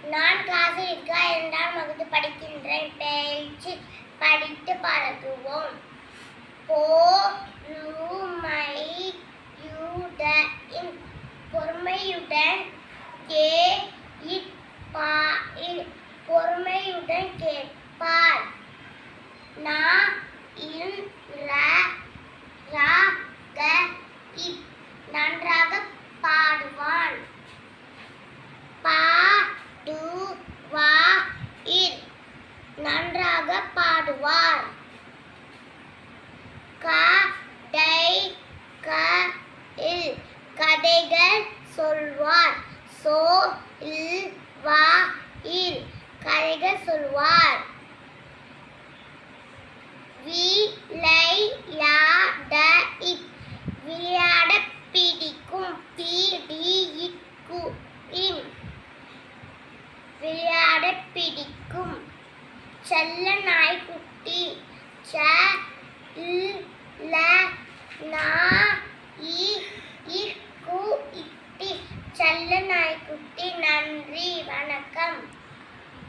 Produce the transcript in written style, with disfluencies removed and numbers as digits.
நான் கிளாஸில் 2ஆம் வகுப்பு படிக்கின்றேன். பேச்சு படித்து பழகுவோம். பொறுமையுடன் பொறுமையுடன் கேட்பார். நன்றாக பாடுவான். நன்றாக பாடுவார். கதைகள் சொல்வார். கதைகள் சொல்வார். விளையாட பிடிக்கும். விளையாட பிடிக்கும். செல்ல நாய்க்குட்டி. செல்ல நாய்க்குட்டி. நன்றி, வணக்கம்.